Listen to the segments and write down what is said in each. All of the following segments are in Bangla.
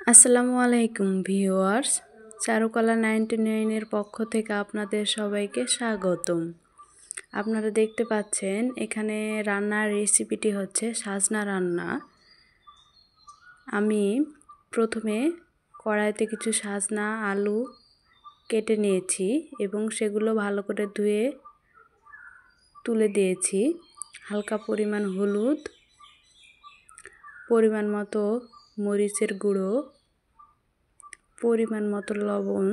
আসসালামু আলাইকুম ভিউয়ার্স, চারুকলা 99 এর পক্ষ থেকে আপনাদের সবাইকে স্বাগতম। আপনারা দেখতে পাচ্ছেন এখানে রান্নার রেসিপিটি হচ্ছে সাজনা রান্না। আমি প্রথমে কড়াইতে কিছু সাজনা আলু কেটে নিয়েছি এবং সেগুলো ভালো করে ধুয়ে তুলে দিয়েছি। হালকা পরিমাণ হলুদ, পরিমাণ মতো মরিচের গুঁড়ো, পরিমাণ মতো লবণ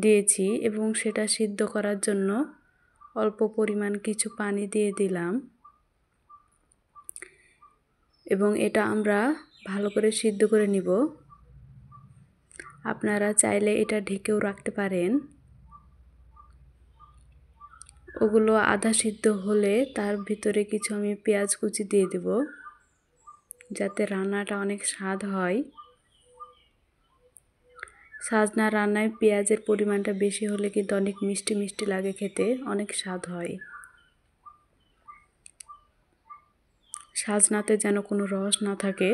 দিয়েছি এবং সেটা সিদ্ধ করার জন্য অল্প পরিমাণ কিছু পানি দিয়ে দিলাম এবং এটা আমরা ভালো করে সিদ্ধ করে নিব। আপনারা চাইলে এটা ঢেকেও রাখতে পারেন। ওগুলো আধা সিদ্ধ হলে তার ভিতরে কিছু আমি পেঁয়াজ কুচি দিয়ে দেব, যাতে রান্নাটা অনেক স্বাদ হয়। সাজনা রান্নায় পেঁয়াজের পরিমাণটা বেশি হলে কিন্তু অনেক মিষ্টি মিষ্টি লাগে, খেতে অনেক স্বাদ হয়। সাজনাতে যেন কোনো রস না থাকে।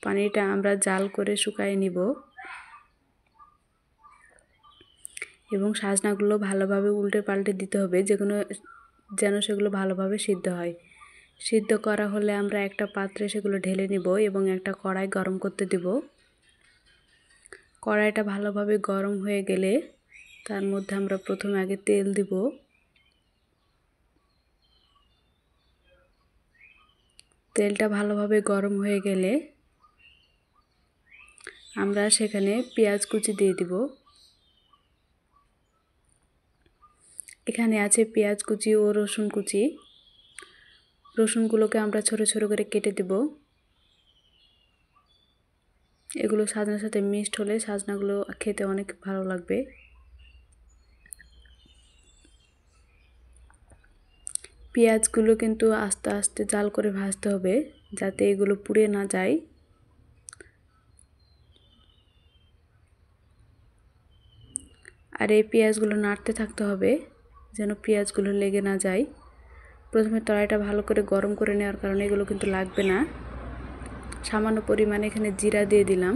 পানিটা আমরা জাল করে শুকায় নিব এবং সাজনাগুলো ভালোভাবে উল্টে পাল্টে দিতে হবে যেন সেগুলো ভালোভাবে সিদ্ধ হয়। সিদ্ধ করা হলে আমরা একটা পাত্রে সেগুলো ঢেলে নিব এবং একটা কড়াই গরম করতে দেব। কড়াইটা ভালোভাবে গরম হয়ে গেলে তার মধ্যে আমরা প্রথমে আগে তেল দিব। তেলটা ভালোভাবে গরম হয়ে গেলে আমরা সেখানে পেঁয়াজ কুচি দিয়ে দিব। এখানে আছে পেঁয়াজ কুচি ও রসুন কুচি। রসুনগুলোকে আমরা ছোট ছোট করে কেটে দেব। এগুলো সাজনার সাথে মিক্সড হলে সাজনাগুলো খেতে অনেক ভালো লাগবে। পেঁয়াজগুলো কিন্তু আস্তে আস্তে জাল করে ভাজতে হবে, যাতে এগুলো পুড়ে না যায়। আর এই পেঁয়াজগুলো নাড়তে থাকতে হবে যেন পেঁয়াজগুলো লেগে না যায়। প্রথমে কড়াইটা ভালো করে গরম করে নেওয়ার কারণে এগুলো কিন্তু লাগবে না। সামান্য পরিমাণে এখানে জিরা দিয়ে দিলাম।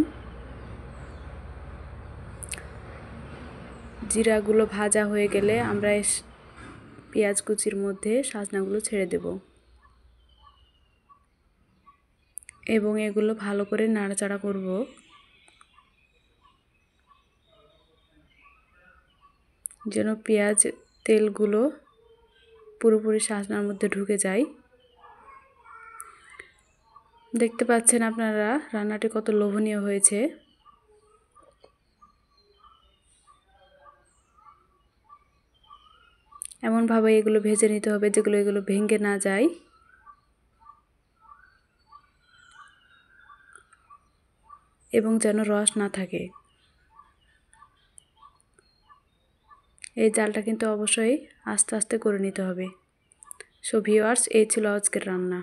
জিরাগুলো ভাজা হয়ে গেলে আমরা পেঁয়াজ কুচির মধ্যে সাজনাগুলো ছেড়ে দেব এবং এগুলো ভালো করে নাড়াচাড়া করব। যেন পেঁয়াজ তেলগুলো পুরোপুরি সাজনার মধ্যে ঢুকে যায়। দেখতে পাচ্ছেন আপনারা রান্নাটি কত লোভনীয় হয়েছে। এমনভাবে এগুলো ভেজে নিতে হবে যেগুলো এগুলো ভেঙে না যায় এবং যেন রস না থাকে। এই জালটা কিন্তু অবশ্যই আস্তে আস্তে করে নিতে হবে। সো ভিউয়ার্স, এই ছিল আজকের রান্না।